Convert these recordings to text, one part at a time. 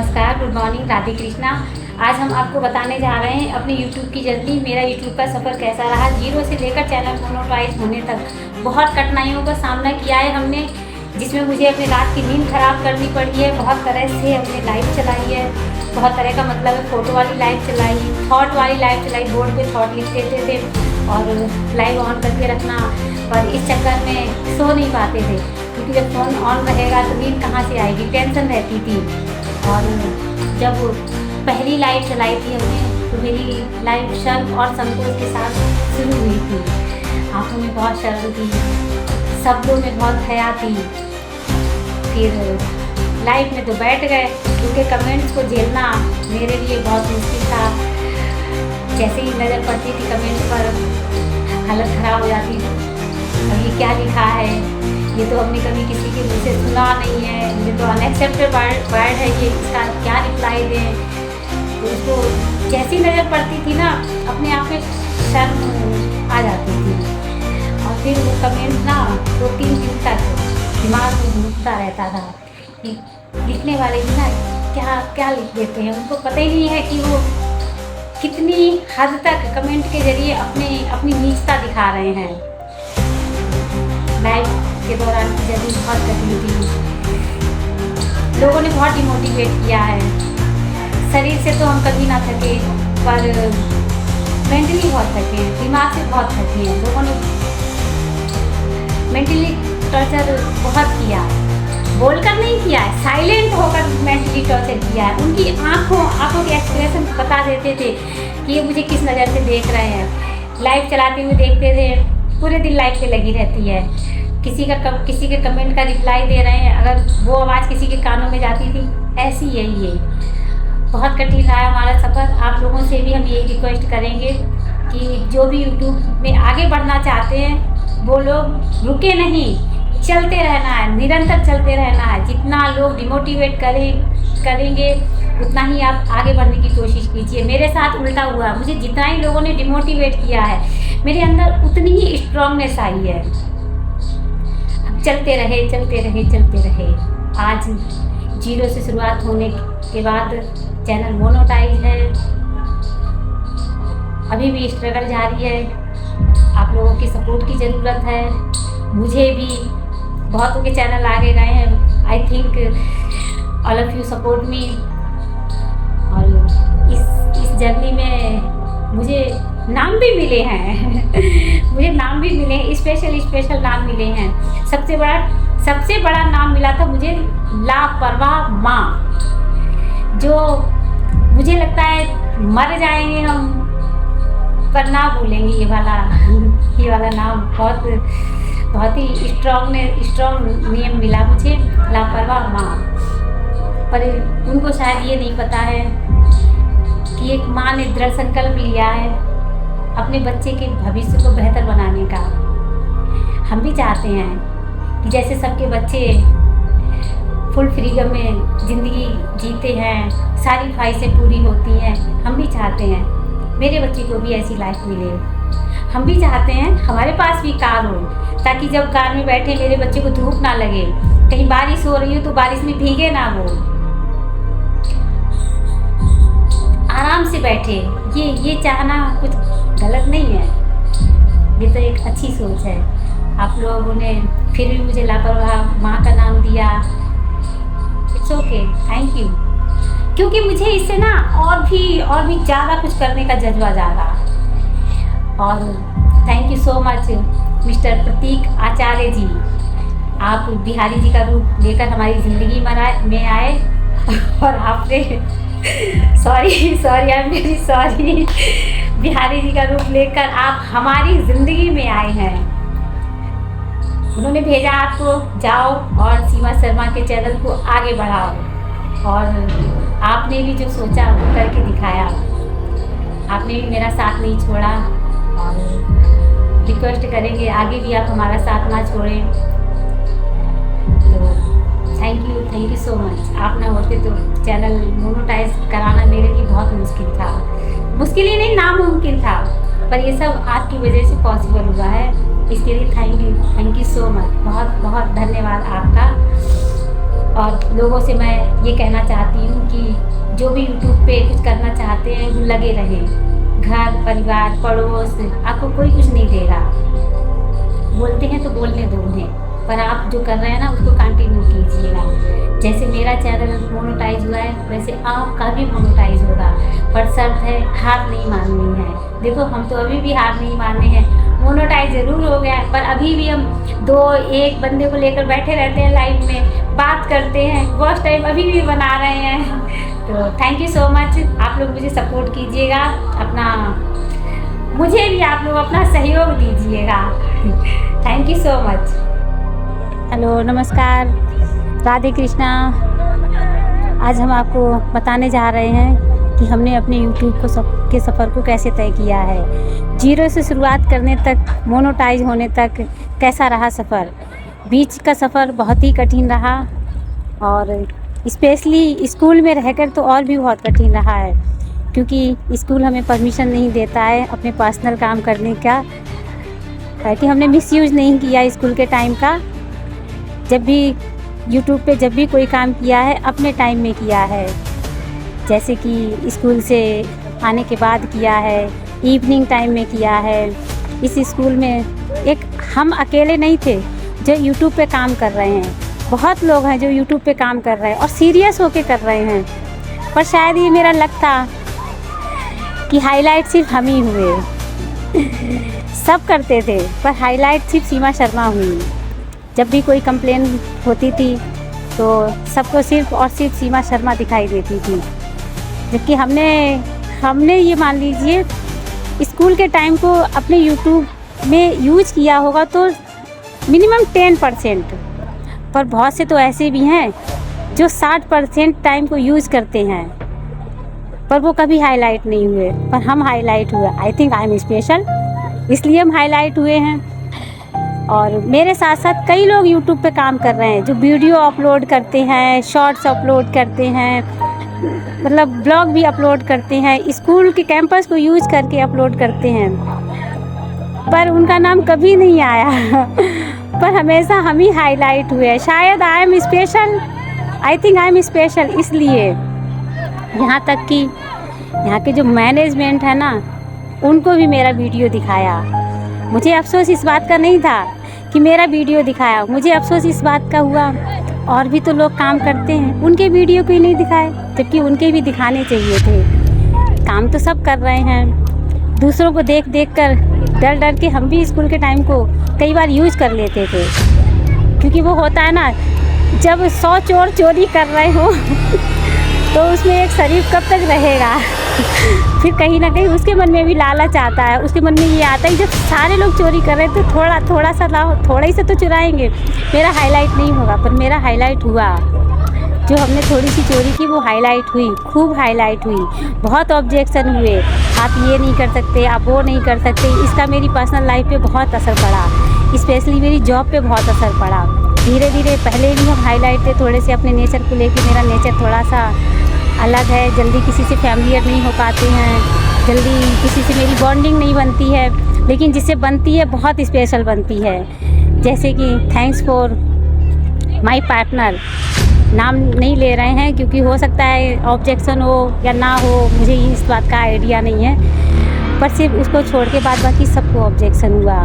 नमस्कार, good morning, Radhe Krishna. आज हम आपको बताने जा रहे हैं अपनी यूट्यूब की जर्नी, मेरा यूट्यूब का सफ़र कैसा रहा। जीरो से लेकर चैनल मोनेटाइज होने तक बहुत कठिनाइयों का सामना किया है हमने, जिसमें मुझे अपनी रात की नींद खराब करनी पड़ी है। बहुत तरह से हमने लाइव चलाई है, बहुत तरह का मतलब है फ़ोटो वाली लाइव चलाई, थॉट वाली लाइव चलाई, बोर्ड पे थॉट लिख देते थे और लाइव ऑन करके रखना। पर इस चक्कर में सो नहीं पाते थे, क्योंकि जब फ़ोन ऑन रहेगा तो नींद कहाँ से आएगी, टेंशन रहती थी। और जब पहली लाइव चलाई थी हमने तो मेरी लाइव शर्म और संकोच के साथ शुरू हुई थी। आँखों में बहुत शर्म थी, शब्दों में बहुत हया थी। फिर लाइव में तो बैठ गए, उनके कमेंट्स को झेलना मेरे लिए बहुत मुश्किल था। जैसे ही नज़र पड़ती थी कमेंट पर हालत ख़राब हो जाती थी। अब ये क्या लिखा है, ये तो हमने कभी किसी के मुँह से सुना नहीं है, ये तो अनएक्सेप्टेड वर्ड है, ये इसका क्या रिप्लाई दें। तो उसको जैसी नज़र पड़ती थी ना, अपने आप में शर्म आ जाती थी। और फिर वो कमेंट ना 2-3 दिन तक दिमाग में घूमता रहता था कि लिखने वाले भी ना क्या क्या लिख देते हैं। उनको पता ही नहीं है कि वो कितनी हद तक कमेंट के जरिए अपनी नीचता दिखा रहे हैं। लाइव के दौरान की जर्नी बहुत कठिन थी, लोगों ने बहुत डिमोटिवेट किया है। शरीर से तो हम कभी ना थके, पर मेंटली बहुत थके हैं, दिमाग से बहुत थके हैं। लोगों ने मेंटली टॉर्चर बहुत किया, बोलकर नहीं किया है, साइलेंट होकर मेंटली टॉर्चर किया है। उनकी आंखों के एक्सप्रेशन बता देते थे कि ये मुझे किस नज़र से देख रहे हैं। लाइव चलाते हुए देखते थे, पूरे दिन लाइव पे लगी रहती है, किसी के कमेंट का रिप्लाई दे रहे हैं, अगर वो आवाज़ किसी के कानों में जाती थी। ऐसी है ये, बहुत कठिन रहा हमारा सफ़र। आप लोगों से भी हम यही रिक्वेस्ट करेंगे कि जो भी यूट्यूब में आगे बढ़ना चाहते हैं वो लोग रुके नहीं, चलते रहना है, निरंतर चलते रहना है। जितना लोग डिमोटिवेट करेंगे उतना ही आप आगे बढ़ने की कोशिश कीजिए। मेरे साथ उल्टा हुआ, मुझे जितना ही लोगों ने डिमोटिवेट किया है, मेरे अंदर उतनी ही स्ट्रांगनेस आई है। चलते रहे। आज जीरो से शुरुआत होने के बाद चैनल मोनेटाइज है, अभी भी स्ट्रगल जारी है। आप लोगों की सपोर्ट की ज़रूरत है। मुझे भी बहुतों के चैनल आगे गए हैं। I think all of you support me. और इस जर्नी में मुझे नाम भी मिले हैं मुझे नाम भी मिले हैं, स्पेशल नाम मिले हैं। सबसे बड़ा नाम मिला था मुझे लापरवाह माँ, जो मुझे लगता है मर जाएंगे हम पर ना भूलेंगे ये वाला नाम। बहुत ही स्ट्रॉन्ग नेम मिला मुझे, लापरवाह माँ। पर उनको शायद ये नहीं पता है कि एक माँ ने दृढ़ संकल्प लिया है अपने बच्चे के भविष्य को बेहतर बनाने का। हम भी चाहते हैं कि जैसे सबके बच्चे फुल फ्रीडम में ज़िंदगी जीते हैं, सारी ख्वाहिशें पूरी होती हैं, हम भी चाहते हैं मेरे बच्चे को भी ऐसी लाइफ मिले। हम भी चाहते हैं हमारे पास भी कार हो, ताकि जब कार में बैठे मेरे बच्चे को धूप ना लगे, कहीं बारिश हो रही हो तो बारिश में भीगे ना वो, आराम से बैठे। ये चाहना कुछ गलत नहीं है, ये तो एक अच्छी सोच है। आप लोगों ने फिर भी मुझे लापरवाह माँ का नाम दिया, इट्स ओके, थैंक यू। क्योंकि मुझे इससे ना और भी ज़्यादा कुछ करने का जज्बा जागा। और thank you so much mister Prateek Acharya ji, आप बिहारी जी का रूप लेकर हमारी ज़िंदगी में आए और आपने सॉरी बिहारी जी का रूप लेकर आप हमारी ज़िंदगी में आए हैं। उन्होंने भेजा आपको, जाओ और सीमा शर्मा के चैनल को आगे बढ़ाओ। और आपने भी जो सोचा वो करके दिखाया। आपने भी मेरा साथ नहीं छोड़ा और रिक्वेस्ट करेंगे आगे भी आप हमारा साथ ना छोड़ें। तो थैंक यू सो मच। आप ना होते तो चैनल मोनेटाइज कराना मेरे लिए बहुत मुश्किल था, मुश्किल ही नहीं, नामुमकिन था। पर ये सब आपकी वजह से पॉसिबल हुआ है, इसके लिए थैंक यू सो मच। बहुत धन्यवाद आपका। और लोगों से मैं ये कहना चाहती हूँ कि जो भी यूट्यूब पे कुछ करना चाहते हैं वो लगे रहें। घर परिवार पड़ोस आपको कोई कुछ नहीं देगा, बोलते हैं तो बोलने दो उन्हें, पर आप जो कर रहे हैं ना उसको कंटिन्यू कीजिएगा। जैसे मेरा चैनल मोनेटाइज हुआ है वैसे आपका भी मोनेटाइज होगा, पर शर्त है हार नहीं माननी है। देखो हम तो अभी भी हार नहीं माने हैं, मोनेटाइज ज़रूर हो गया है पर अभी भी हम 2-1 बंदे को लेकर बैठे रहते हैं, लाइव में बात करते हैं, वॉच टाइम अभी भी बना रहे हैं। तो थैंक यू सो मच, आप लोग मुझे सपोर्ट कीजिएगा, मुझे भी आप लोग अपना सहयोग दीजिएगा। Thank you so much. Hello नमस्कार, राधे कृष्णा। आज हम आपको बताने जा रहे हैं कि हमने अपने यूट्यूब के सफ़र को कैसे तय किया है। जीरो से शुरुआत करने तक मोनेटाइज होने तक कैसा रहा सफ़र। बीच का सफ़र बहुत ही कठिन रहा और स्पेशली स्कूल में रहकर तो और भी बहुत कठिन रहा है, क्योंकि स्कूल हमें परमिशन नहीं देता है अपने पर्सनल काम करने का, ताकि हमने मिसयूज़ नहीं किया स्कूल के टाइम का। जब भी यूट्यूब पे जब भी कोई काम किया है अपने टाइम में किया है, जैसे कि स्कूल से आने के बाद किया है, इवनिंग टाइम में किया है। इस स्कूल में एक हम अकेले नहीं थे जो यूट्यूब पे काम कर रहे हैं, बहुत लोग हैं जो यूट्यूब पे काम कर रहे हैं और सीरियस होके कर रहे हैं। पर शायद ये मेरा लक था कि हाईलाइट सिर्फ हम ही हुए। सब करते थे पर हाईलाइट सिर्फ सीमा शर्मा हुई। जब भी कोई कंप्लेन होती थी तो सबको सिर्फ और सिर्फ सीमा शर्मा दिखाई देती थी, जबकि हमने ये मान लीजिए स्कूल के टाइम को अपने यूट्यूब में यूज़ किया होगा तो मिनिमम 10%, पर बहुत से तो ऐसे भी हैं जो 60% टाइम को यूज़ करते हैं, पर वो कभी हाईलाइट नहीं हुए। पर हम हाईलाइट हुए। I think I am special, इसलिए हम हाईलाइट हुए हैं। और मेरे साथ साथ कई लोग यूट्यूब पे काम कर रहे हैं जो वीडियो अपलोड करते हैं, शॉर्ट्स अपलोड करते हैं, मतलब ब्लॉग भी अपलोड करते हैं, स्कूल के कैंपस को यूज़ करके अपलोड करते हैं, पर उनका नाम कभी नहीं आया। पर हमेशा हम ही हाईलाइट हुए। शायद I am special, I think I am special, इसलिए यहाँ तक कि यहाँ के जो मैनेजमेंट है ना उनको भी मेरा वीडियो दिखाया। मुझे अफसोस इस बात का नहीं था कि मेरा वीडियो दिखाया, मुझे अफसोस इस बात का हुआ और भी तो लोग काम करते हैं उनके वीडियो क्यों नहीं दिखाए, जबकि उनके भी दिखाने चाहिए थे। काम तो सब कर रहे हैं, दूसरों को देख देख कर डर डर के हम भी स्कूल के टाइम को कई बार यूज़ कर लेते थे, क्योंकि वो होता है ना जब 100 चोर चोरी कर रहे हो तो उसमें एक शरीफ कब तक रहेगा। फिर कहीं ना कहीं उसके मन में भी लालच आता है, उसके मन में ये आता है जब सारे लोग चोरी कर रहे हैं तो थोड़ा सा लाओ, थोड़ा ही से तो चुराएंगे, मेरा हाईलाइट नहीं होगा। पर मेरा हाईलाइट हुआ, जो हमने थोड़ी सी चोरी की वो हाईलाइट हुई, खूब हाईलाइट हुई। बहुत ऑब्जेक्शन हुए, आप ये नहीं कर सकते, आप वो नहीं कर सकते। इसका मेरी पर्सनल लाइफ पे बहुत असर पड़ा, स्पेशली मेरी जॉब पे बहुत असर पड़ा। धीरे धीरे पहले भी हम हाईलाइट थे थोड़े से अपने नेचर को लेके। मेरा नेचर थोड़ा सा अलग है, जल्दी किसी से फैमिलियर नहीं हो पाते हैं, जल्दी किसी से मेरी बॉन्डिंग नहीं बनती है, लेकिन जिससे बनती है बहुत स्पेशल बनती है। जैसे कि थैंक्स फॉर माय पार्टनर, नाम नहीं ले रहे हैं क्योंकि हो सकता है ऑब्जेक्शन हो या ना हो, मुझे इस बात का आइडिया नहीं है, पर सिर्फ उसको छोड़ के बाद बाकी सबको ऑब्जेक्शन हुआ।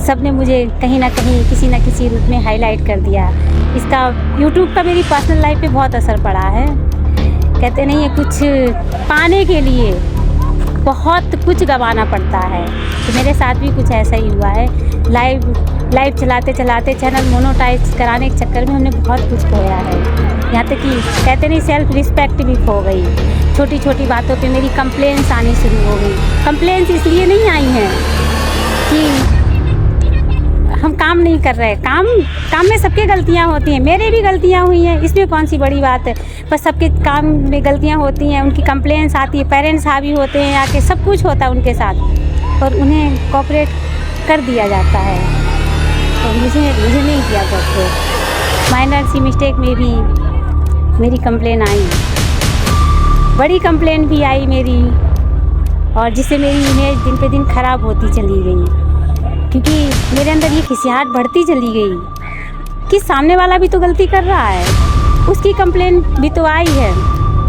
सब ने मुझे कहीं ना कहीं किसी न किसी रूप में हाईलाइट कर दिया। इसका यूट्यूब का मेरी पर्सनल लाइफ पे बहुत असर पड़ा है। कहते नहीं है कुछ पाने के लिए बहुत कुछ गंवाना पड़ता है, तो मेरे साथ भी कुछ ऐसा ही हुआ है। लाइव चलाते चलाते चैनल मोनेटाइज कराने के चक्कर में हमने बहुत कुछ खोया है। यहाँ तक कि कहते नहीं सेल्फ रिस्पेक्ट भी खो गई। छोटी छोटी बातों पे मेरी कंप्लेंट्स आनी शुरू हो गई। कंप्लेंट्स इसलिए नहीं आई हैं कि हम काम नहीं कर रहे, काम में सबके गलतियाँ होती हैं, मेरे भी गलतियाँ हुई हैं, इसमें कौन सी बड़ी बात है। पर सबके काम में गलतियाँ होती हैं, उनकी कंप्लेंट्स आती है, पेरेंट्स हावी होते हैं आके, सब कुछ होता है उनके साथ, पर उन्हें कोऑपरेट कर दिया जाता है, तो मुझे नहीं किया कोऑपरेट। माइनर सी मिस्टेक में भी मेरी कंप्लेन आई, बड़ी कंप्लेन भी आई मेरी, और जिससे मेरी इमेज दिन पे दिन ख़राब होती चली गई, क्योंकि मेरे अंदर ये खिसियाहट बढ़ती चली गई कि सामने वाला भी तो गलती कर रहा है, उसकी कंप्लेन भी तो आई है,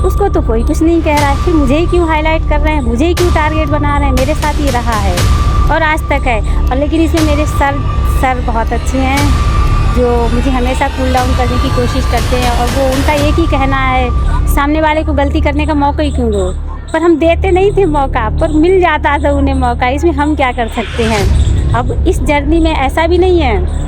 उसको तो कोई कुछ नहीं कह रहा है, फिर मुझे ही क्यों हाईलाइट कर रहे हैं, मुझे ही क्यों टारगेट बना रहे हैं। मेरे साथ ये रहा है और आज तक है। और लेकिन इसमें मेरे सर बहुत अच्छे हैं, जो मुझे हमेशा कूल डाउन करने की कोशिश करते हैं। और वो उनका एक ही कहना है, सामने वाले को गलती करने का मौका ही क्यों दो। पर हम देते नहीं थे मौका, पर मिल जाता था उन्हें मौका, इसमें हम क्या कर सकते हैं। अब इस जर्नी में ऐसा भी नहीं है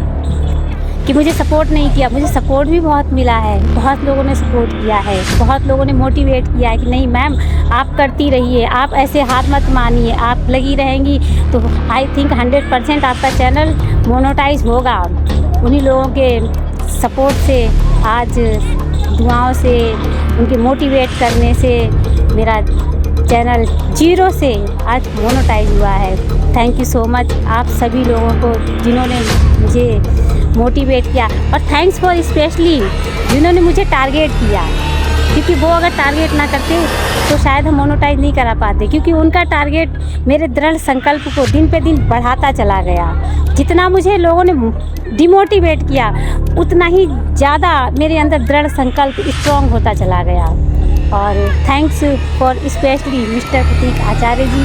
कि मुझे सपोर्ट नहीं किया, मुझे सपोर्ट भी बहुत मिला है। बहुत लोगों ने सपोर्ट किया है, बहुत लोगों ने मोटिवेट किया है कि नहीं मैम आप करती रहिए, आप ऐसे हार मत मानिए, आप लगी रहेंगी तो आई थिंक 100% आपका चैनल मोनेटाइज होगा। उन्हीं लोगों के सपोर्ट से, आज दुआओं से, उनके मोटिवेट करने से मेरा चैनल 0 से आज मोनेटाइज हुआ है। थैंक यू सो मच आप सभी लोगों को जिन्होंने मुझे मोटिवेट किया, और थैंक्स फॉर स्पेशली जिन्होंने मुझे टारगेट किया, क्योंकि वो अगर टारगेट ना करते तो शायद हम मोनेटाइज नहीं करा पाते। क्योंकि उनका टारगेट मेरे दृढ़ संकल्प को दिन पे दिन बढ़ाता चला गया। जितना मुझे लोगों ने डिमोटिवेट किया, उतना ही ज़्यादा मेरे अंदर दृढ़ संकल्प स्ट्रॉन्ग होता चला गया। और thanks for specially mister Prateek Acharya जी,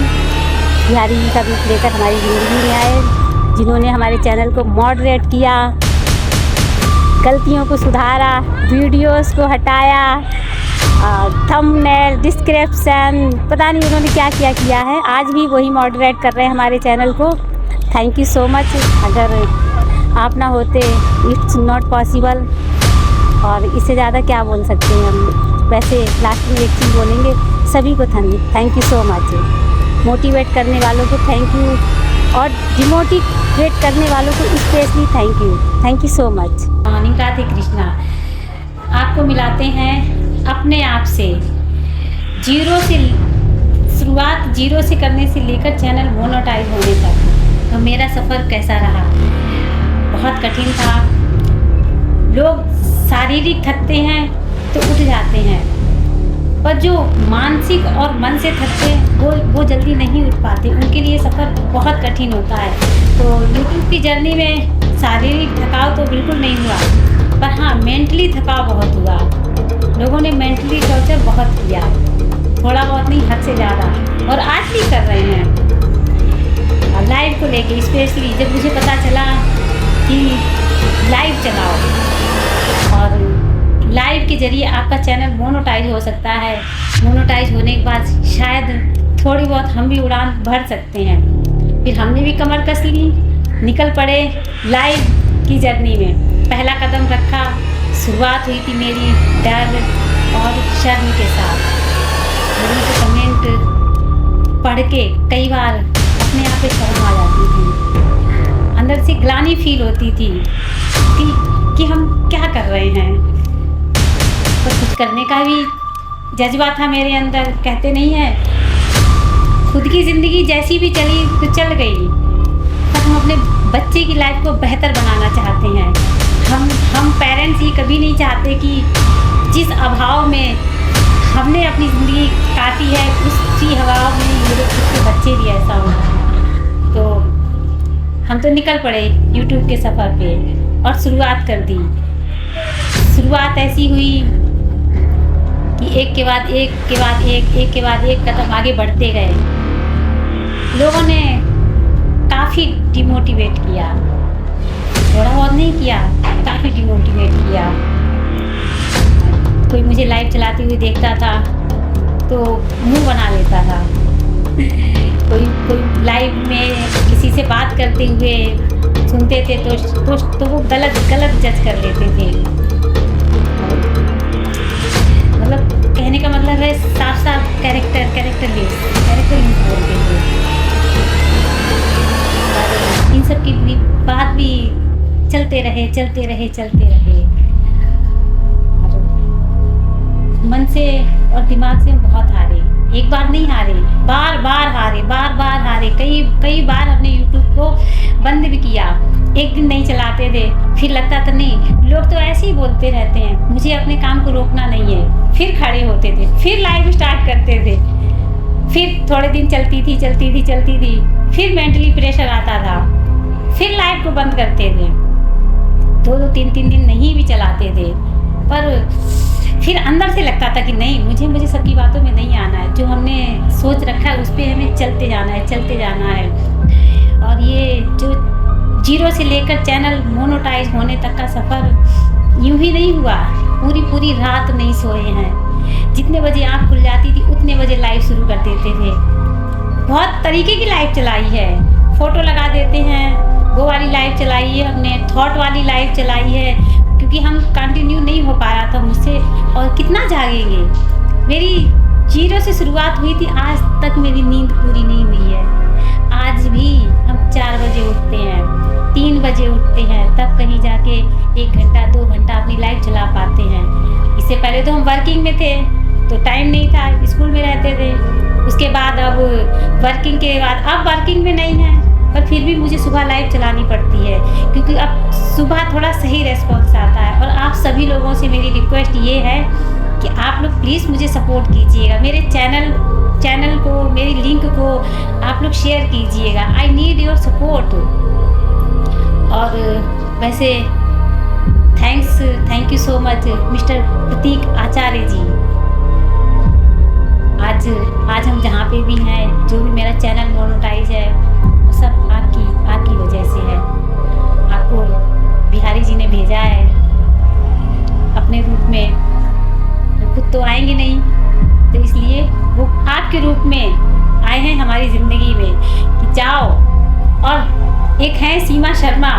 बिहारी जी का रूप लेकर हमारी ज़िंदगी में आए, जिन्होंने हमारे चैनल को मॉडरेट किया, गलतियों को सुधारा, वीडियोस को हटाया, थंबनेल, डिस्क्रिप्शन, पता नहीं उन्होंने क्या क्या किया है। आज भी वही मॉडरेट कर रहे हैं हमारे चैनल को। Thank you so much. अगर आप ना होते इट्स नॉट पॉसिबल। और इससे ज़्यादा क्या बोल सकते हैं हम। वैसे लास्ट में एक चीज़ बोलेंगे, सभी को thank you so much. Motivate करने वालों को थैंक यू, और डिमोटिवेट करने वालों को specially thank you so much. Radhe Krishna. आपको मिलाते हैं अपने आप से, शुरुआत जीरो से करने से लेकर चैनल मोनेटाइज होने तक। तो मेरा सफ़र कैसा रहा? बहुत कठिन था। लोग शारीरिक थकते हैं तो उठ जाते हैं, पर जो मानसिक और मन से थकते हैं वो जल्दी नहीं उठ पाते। उनके लिए सफ़र बहुत कठिन होता है। तो यूट्यूब की जर्नी में शारीरिक थकाव तो बिल्कुल नहीं हुआ, पर हाँ मेंटली थकाव बहुत हुआ। लोगों ने मेंटली टॉर्चर बहुत किया, थोड़ा बहुत नहीं, हद से ज़्यादा, और आज भी कर रहे हैं। और लाइव को लेके स्पेशली जब मुझे पता चला कि लाइव चलाओ और लाइव के जरिए आपका चैनल मोनेटाइज हो सकता है, मोनेटाइज होने के बाद शायद थोड़ी बहुत हम भी उड़ान भर सकते हैं। फिर हमने भी कमर कस ली, निकल पड़े लाइव की जर्नी में। पहला कदम रखा, शुरुआत हुई थी मेरी डर और शर्म के साथ। लोगों के कमेंट पढ़ के कई बार अपने आप पे शर्म आ जाती थी, अंदर से ग्लानि फील होती थी कि हम क्या कर रहे हैं। तो कुछ करने का भी जज्बा था मेरे अंदर। कहते नहीं है, खुद की ज़िंदगी जैसी भी चली तो चल गई, पर हम अपने बच्चे की लाइफ को बेहतर बनाना चाहते हैं। हम पेरेंट्स ही कभी नहीं चाहते कि जिस अभाव में हमने अपनी ज़िंदगी काटी है उसी हवाओं में मेरे खुद के बच्चे भी ऐसा हो। तो हम तो निकल पड़े यूट्यूब के सफ़र पे और शुरुआत कर दी। शुरुआत ऐसी हुई कि एक के बाद एक कदम आगे बढ़ते गए। लोगों ने काफ़ी डिमोटिवेट किया, थोड़ा बहुत नहीं किया, काफ़ी डिमोटिवेट किया। कोई मुझे लाइव चलाते हुए देखता था तो मुंह बना लेता था। कोई लाइव में किसी से बात करते हुए सुनते थे तो वो गलत जज कर लेते थे। मतलब कहने का मतलब है साफ कैरेक्टर यूज बोलते थे। और इन सब की बात भी चलते रहे। मन से और दिमाग से हम बहुत हारे। एक बार नहीं हारे, बार हारे। कई बार हमने यूट्यूब को बंद भी किया। एक दिन नहीं चलाते थे, फिर लगता था नहीं, लोग तो ऐसे ही बोलते रहते हैं, मुझे अपने काम को रोकना नहीं है। फिर खड़े होते थे, फिर लाइव स्टार्ट करते थे। फिर थोड़े दिन चलती थी। फिर मेंटली प्रेशर आता था, फिर लाइव को बंद करते थे। 2-3 दिन नहीं भी चलाते थे। पर फिर अंदर से लगता था कि नहीं, मुझे सबकी बातों में नहीं आना है, जो हमने सोच रखा है उस पर हमें चलते जाना है। और ये जो 0 से लेकर चैनल मोनेटाइज होने तक का सफ़र यूं ही नहीं हुआ, पूरी रात नहीं सोए हैं। जितने बजे आँख खुल जाती थी उतने बजे लाइव शुरू कर देते थे। बहुत तरीके की लाइव चलाई है, फ़ोटो लगा देते हैं, वो वाली लाइव चलाई है हमने, थॉट वाली लाइव चलाई है, क्योंकि हम कंटिन्यू नहीं हो पा रहा था मुझसे, और कितना जागेंगे। मेरी 0 से शुरुआत हुई थी, आज तक मेरी नींद पूरी नहीं हुई है। आज भी हम 4 बजे उठते हैं, 3 बजे उठते हैं, तब कहीं जाके 1 घंटा 2 घंटा अपनी लाइफ चला पाते हैं। इससे पहले तो हम वर्किंग में थे तो टाइम नहीं था, स्कूल में रहते थे। उसके बाद अब वर्किंग के बाद अब वर्किंग में नहीं है, पर फिर भी मुझे सुबह लाइव चलानी पड़ती है, क्योंकि अब सुबह थोड़ा सही रेस्पॉन्स आता है। और आप सभी लोगों से मेरी रिक्वेस्ट ये है कि आप लोग प्लीज़ मुझे सपोर्ट कीजिएगा, मेरे चैनल को, मेरी लिंक को आप लोग शेयर कीजिएगा। I need your support. और वैसे thank you so much mister Prateek Acharya ji. आज हम जहाँ पे भी हैं, जो भी मेरा चैनल मोनेटाइज है, वो सब आपकी वजह से है। आपको बिहारी जी ने भेजा है अपने रूप में, वो खुद तो आएंगे नहीं, तो इसलिए वो आपके रूप में आए हैं हमारी ज़िंदगी में कि जाओ। और एक है सीमा शर्मा,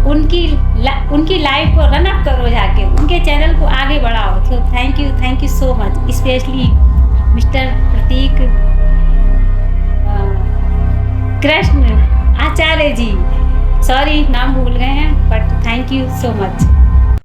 उनकी लाइफ को रन अप करो, जाके उनके चैनल को आगे बढ़ाओ। तो thank you so much, specially mister Prateek Krishna Acharya ji. Sorry नाम भूल गए हैं, but thank you so much.